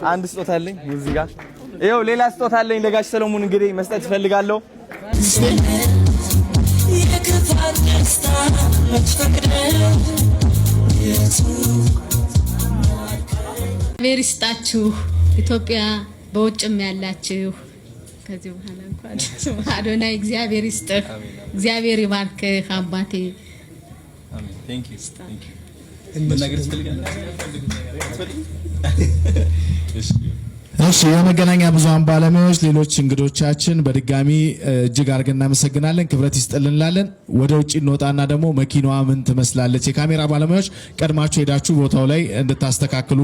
አንድ ስጦታ አለኝ እዚህ ጋር ይኸው ሌላ ስጦታ አለኝ ለጋሽ ሰሎሞን እንግዲህ መስጠት ፈልጋለሁ ቬሪስታችሁ ኢትዮጵያ በውጭም ያላችሁ ከዚህ በኋላ እንኳን አዶናይ እግዚአብሔር ይስጥህ እግዚአብሔር ይባርክህ አባቴ አሜን ቴንክ ዩ መናገር ትፈልጋለህ እሺ የመገናኛ ብዙሃን ባለሙያዎች ሌሎች እንግዶቻችን በድጋሚ እጅግ አድርገን እናመሰግናለን ክብረት ይስጥልንላለን ወደ ውጪ እንወጣና ደግሞ መኪናዋ ምን ትመስላለች የካሜራ ባለሙያዎች ቀድማችሁ ሄዳችሁ ቦታው ላይ እንድታስተካክሉ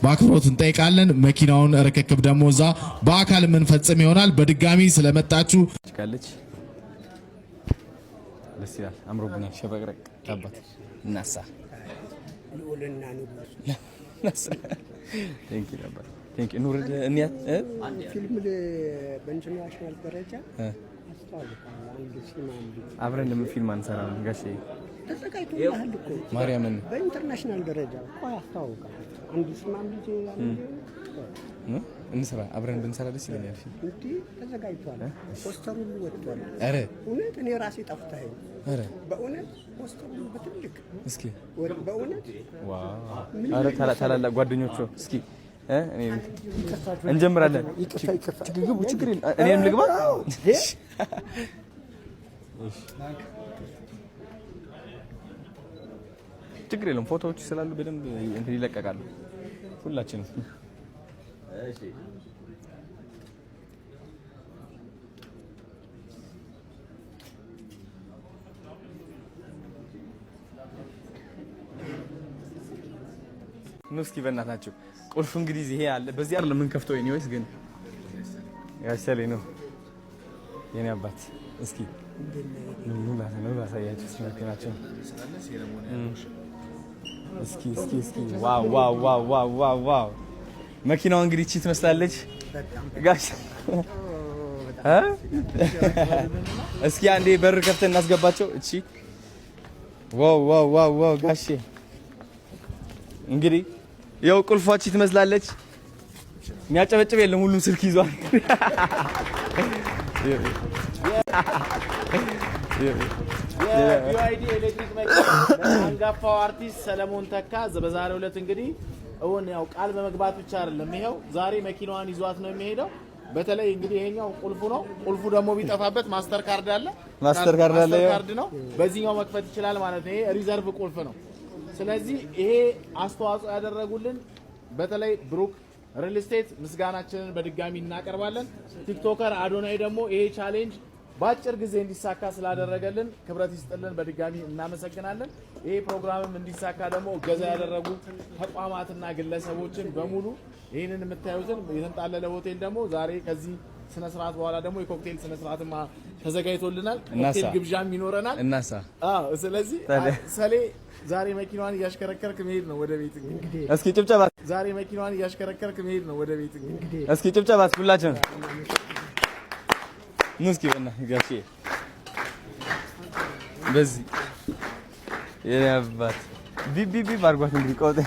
በአክብሮት እንጠይቃለን መኪናውን ርክክብ ደግሞ እዛ በአካል ምን ፈጽም ይሆናል በድጋሚ ስለመጣችሁ ካለች ደስ ይላል አምሮብኛል ሸበቅረቅ አባት እናሳ ልዑልና ናሳ ቴንክ ዩ አባት ቴንክ ዩ ኑር እንያት ፊልም በኢንተርናሽናል ደረጃ አስተዋውቃለሁ አንድ ሲማም አብረን ለምን ፊልም አንሰራም ጋሼ ተዘጋጅቷል እኮ ማርያምን በኢንተርናሽናል ደረጃ እኮ አስተዋውቃለሁ አንድ ሲማም ልጅ እንስራ አብረን ብንሰራ ደስ ይለኛል እንዴ ተዘጋጅቷል ፖስተሩ ወጥቷል አረ እውነት እኔ ራሴ ጠፍታኝ አረ በእውነት ፖስተሩ በትልቅ እስኪ በእውነት ዋው አረ ታላላ ጓደኞቹ እስኪ እኔ እንጀምራለን ግቡ ችግር እኔም ልግባ ችግር የለም ፎቶዎች ስላሉ በደንብ እንትን ይለቀቃሉ ሁላችንም እሺ ንስኪ በእናታችሁ ቁልፉ እንግዲህ ይሄ አለ በዚህ አይደለም ምን ከፍተው ኤኒዌይስ ግን ያሰለ ነው የኔ አባት እስኪ ነው ላሳያችሁ ሲመከናችሁ እስኪ ዋው መኪናው እንግዲህ እቺ ትመስላለች ጋሽ እስኪ አንዴ በር ከፍተን እናስገባቸው እቺ ዋው ጋሼ እንግዲህ ያው ቁልፏች ትመስላለች የሚያጨበጭብ የለም ሁሉም ስልክ ይዟል የቢዋይዲ ኤሌክትሪክ መኪና አንጋፋው አርቲስት ሰለሞን ተካ በዛሬው ዕለት እንግዲህ እውን ያው ቃል በመግባት ብቻ አይደለም ይሄው ዛሬ መኪናዋን ይዟት ነው የሚሄደው በተለይ እንግዲህ ይሄኛው ቁልፉ ነው ቁልፉ ደግሞ ቢጠፋበት ማስተር ካርድ ነው በዚህኛው መክፈት ይችላል ማለት ነው ይሄ ሪዘርቭ ቁልፍ ነው ስለዚህ ይሄ አስተዋጽኦ ያደረጉልን በተለይ ብሩክ ሪል ስቴት ምስጋናችንን በድጋሚ እናቀርባለን ቲክቶከር አዶናይ ደግሞ ይሄ ቻሌንጅ ባጭር ጊዜ እንዲሳካ ስላደረገልን ክብረት ይስጥልን በድጋሚ እናመሰግናለን ይሄ ፕሮግራምም እንዲሳካ ደግሞ ገዛ ያደረጉ ተቋማትና ግለሰቦችን በሙሉ ይሄንን የምታዩትን የተንጣለለ ሆቴል ደግሞ ዛሬ ከዚህ ስነ ስርዓት በኋላ ደግሞ የኮክቴል ስነ ስርዓትማ ተዘጋጅቶልናል ኮክቴል ግብዣም ይኖረናል ስለዚህ ሰሌ ዛሬ መኪናዋን እያሽከረከርክ መሄድ ነው ወደ ቤት እንግዲህ እስኪ ጭብጨባ ዛሬ መኪናዋን እያሽከረከርክ መሄድ ነው ወደ ቤት እንግዲህ እስኪ ጭብጨባ ሁላችን ንስኪ በእና ጋሼ በዚህ የአባት ቢቢ ባርጓት እንግዲህ ቆጥ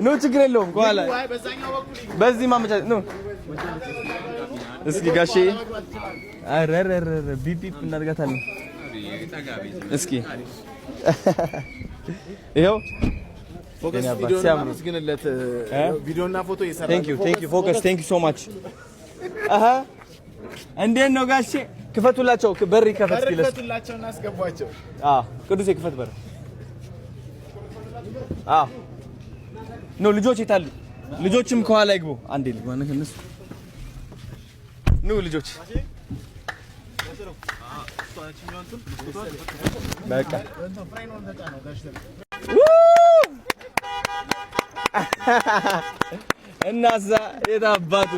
ኖ ችግር የለውም ከኋላ በዚህ ማመቻቸት ነው እስኪ ጋሼ አረረረ ቢቢ እናድርጋታለን እስኪ ይሄው ፎከስ ቪዲዮና መስግንለት ቪዲዮና ፎቶ ይሰራል ቴንክ ዩ ፎከስ ቴንክ ዩ ሶ ማች እንዴት ነው ጋሼ ክፈቱላቸው በር ይከፈት ይለስ ክፈቱላቸው እና አስገቧቸው ቅዱስ ይክፈት በር ኖ ልጆች ይታሉ ልጆችም ከኋላ ይግቡ አንዴ ልግባና ከነሱ ኑ ልጆች በቃ እናዛ የታባቱ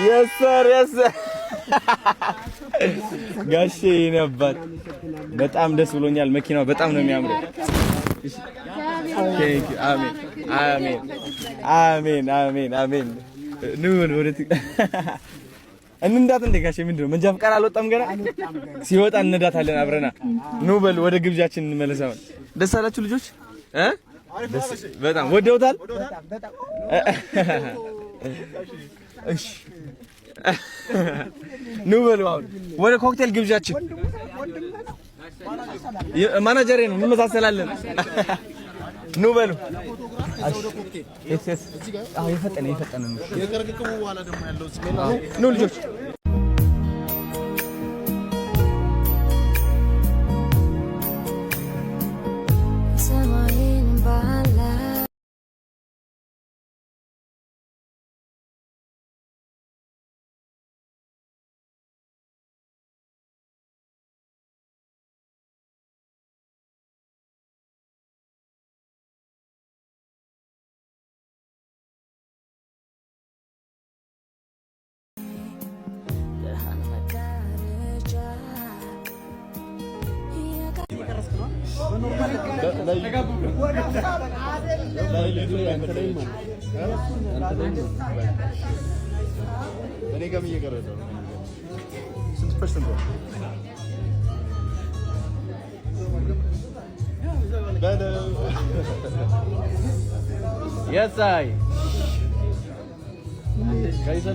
የሰር ጋሼ የኔ አባት በጣም ደስ ብሎኛል መኪናው በጣም ነው የሚያምረው ቴንክ ዩ አሜን ኑ ወደት እንንዳት እንደ ጋሼ ምንድነው መንጃ ፈቃድ አልወጣም ገና ሲወጣ እንነዳታለን አብረና ኑ በል ወደ ግብዣችን እንመለሳለን ደስ አላችሁ ልጆች? በጣም ወደውታል። እሺ ኑ በሉ አሁን ወደ ኮክቴል ግብዣችን። ማናጀሬ ነው እንመሳሰላለን። ኑ በሉ የፈጠነ ነው። ኑ ልጆች Yes, I. Guys,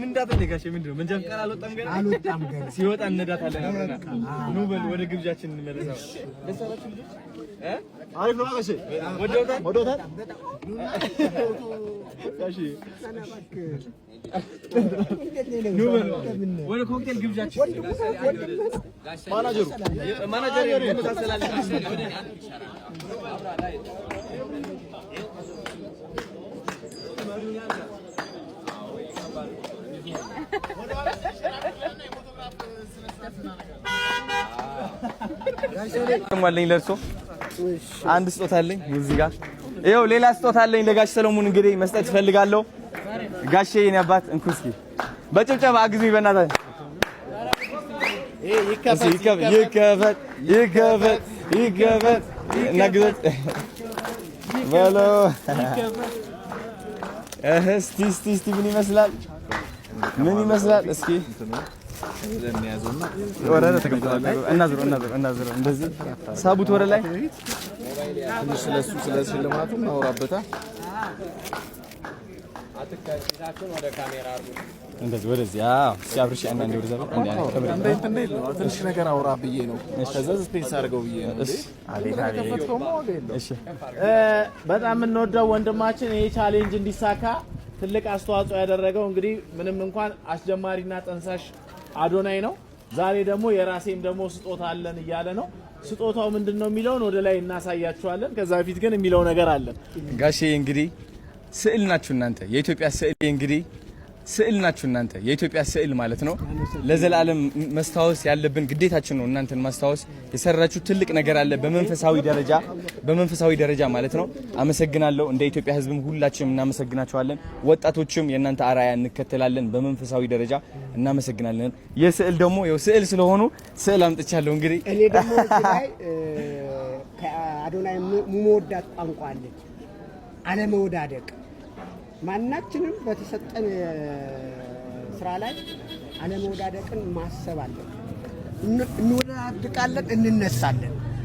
እንዳትልኝ ጋሼ ምንድነው መንጃ ፈቃድ አልወጣም ገና ሲወጣ እንዳታለን ኑ በል ወደ ግብዣችን እንመለሳው ደስ አላችሁ ልጆች አሪፍ ነው ጋሼ ወደውታል ጋሼ ኑ በል ወደ ኮክቴል ግብዣችን ማናጀሩ እንመሳሰላለን ማለኝ ለርሶ አንድ ስጦታ አለኝ እዚህ ጋር ይኸው ሌላ ስጦታ አለኝ ለጋሽ ሰሎሞን እንግዲህ መስጠት ፈልጋለሁ ጋሼ የኔ አባት እንኩ እስኪ በጭብጨባ አግዙኝ በእናታችሁ ይከፈት እናግዘት በሎ እስቲ ምን ይመስላል እስኪ ወረደ ተቀምጧል እናዝሩ እንደዚህ ሳቡት ወረ ላይ ትንሽ ስለሱ ለማቱ እናወራበታ አትከታተሉ ወደ ካሜራ አርጉ እንደዚህ ወደዚህ ሲያብርሽ አንዳንዴ ወደዛ ትንሽ ነገር አውራ ብዬ ነው ከዛ ስፔስ አድርገው ብዬ ነው እሺ በጣም እንወደው ወንድማችን ይሄ ቻሌንጅ እንዲሳካ ትልቅ አስተዋጽኦ ያደረገው እንግዲህ ምንም እንኳን አስጀማሪና ጠንሳሽ አዶናይ ነው ዛሬ ደግሞ የራሴም ደግሞ ስጦታ አለን እያለ ነው ስጦታው ምንድነው የሚለውን ወደ ላይ እናሳያችኋለን ከዛ በፊት ግን የሚለው ነገር አለ ጋሼ እንግዲህ ስዕል ናችሁ እናንተ የኢትዮጵያ ስዕል እንግዲህ ስዕል ናችሁ እናንተ የኢትዮጵያ ስዕል ማለት ነው ለዘላለም መስታወስ ያለብን ግዴታችን ነው እናንተን ማስታወስ የሰራችሁ ትልቅ ነገር አለ በመንፈሳዊ ደረጃ ማለት ነው አመሰግናለሁ እንደ ኢትዮጵያ ህዝብም ሁላችንም እናመሰግናችኋለን ወጣቶችም የእናንተ አራያ እንከተላለን በመንፈሳዊ ደረጃ እናመሰግናለን የስዕል ደግሞ ስዕል ስለሆኑ ስዕል አምጥቻለሁ እንግዲህ እኔ ደግሞ እዚህ ላይ ከአዶናይ ሙሞዳት ቋንቋ አለች አለመወዳደቅ ማናችንም በተሰጠን ስራ ላይ አለመወዳደቅን ማሰብ አለን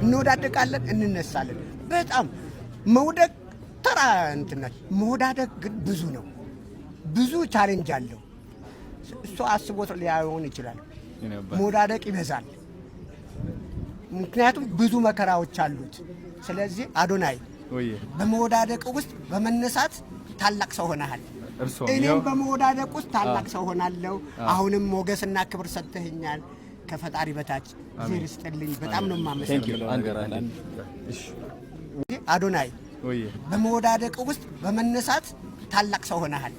እንወዳደቃለን እንነሳለን በጣም መውደቅ ተራ እንትነት መወዳደቅ ግን ብዙ ነው ብዙ ቻሌንጅ አለው እሱ አስቦት ሊያዩን ይችላል መወዳደቅ ይበዛል ምክንያቱም ብዙ መከራዎች አሉት። ስለዚህ አዶናይ በመወዳደቅ ውስጥ በመነሳት ታላቅ ሰው ሆነሃል። እኔም በመወዳደቅ ውስጥ ታላቅ ሰው ሆናለሁ። አሁንም ሞገስና ክብር ሰጥተኸኛል። ከፈጣሪ በታች ዜር ይስጥልኝ። በጣም ነው የማመሰግነው አዶናይ። በመወዳደቅ ውስጥ በመነሳት ታላቅ ሰው ሆነሃል።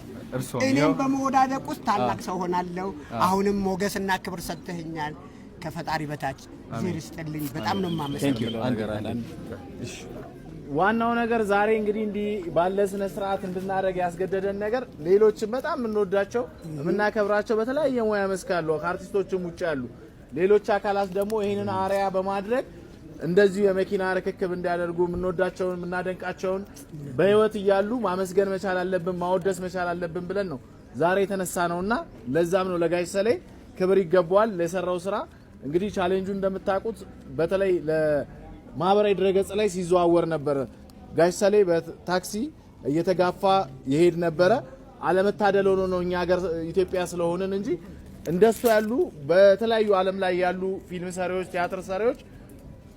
እኔም በመወዳደቅ ውስጥ ታላቅ ሰው ሆናለሁ። አሁንም ሞገስና ክብር ሰጥተኸኛል። ከፈጣሪ በታች ዜር ይስጥልኝ። በጣም ነው የማመሰግነው። ዋናው ነገር ዛሬ እንግዲህ እንዲህ ባለ ስነ ስርዓት እንድናደርግ ያስገደደን ነገር ሌሎችም በጣም የምንወዳቸው የምናከብራቸው በተለያየ ሙያ መስክ ያሉ ከአርቲስቶችም ውጭ ያሉ ሌሎች አካላት ደግሞ ይህንን አርያ በማድረግ እንደዚሁ የመኪና ርክክብ እንዲያደርጉ የምንወዳቸውን የምናደንቃቸውን በህይወት እያሉ ማመስገን መቻል አለብን፣ ማወደስ መቻል አለብን ብለን ነው ዛሬ የተነሳ ነውና ለዛም ነው ለጋሽ ሰሌ ክብር ይገባዋል ለሰራው ስራ። እንግዲህ ቻሌንጁ እንደምታውቁት በተለይ ለማህበራዊ ድረገጽ ላይ ሲዘዋወር ነበር። ጋሽ ሰሌ በታክሲ እየተጋፋ ይሄድ ነበረ። አለመታደል ሆኖ ነው እኛ ሀገር ኢትዮጵያ ስለሆነን እንጂ እንደሱ ያሉ በተለያዩ ዓለም ላይ ያሉ ፊልም ሰሪዎች፣ ቲያትር ሰሪዎች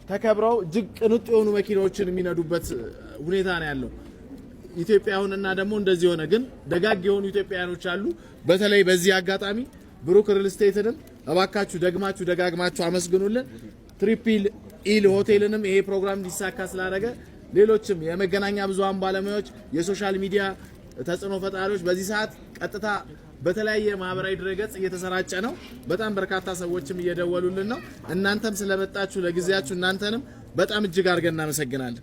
ተከብረው እጅግ ቅንጡ የሆኑ መኪናዎችን የሚነዱበት ሁኔታ ነው ያለው። ኢትዮጵያውንና ደግሞ እንደዚህ ሆነ። ግን ደጋግ የሆኑ ኢትዮጵያውያኖች አሉ። በተለይ በዚህ አጋጣሚ ብሩክ ሪል ስቴትንም እባካችሁ ደግማችሁ ደጋግማችሁ አመስግኑልን። ትሪፕል ኢል ሆቴልንም ይሄ ፕሮግራም እንዲሳካ ስላደረገ፣ ሌሎችም የመገናኛ ብዙሃን ባለሙያዎች፣ የሶሻል ሚዲያ ተጽዕኖ ፈጣሪዎች በዚህ ሰዓት ቀጥታ በተለያየ ማህበራዊ ድረገጽ እየተሰራጨ ነው። በጣም በርካታ ሰዎችም እየደወሉልን ነው። እናንተም ስለመጣችሁ ለጊዜያችሁ እናንተንም በጣም እጅግ አድርገን እናመሰግናለን።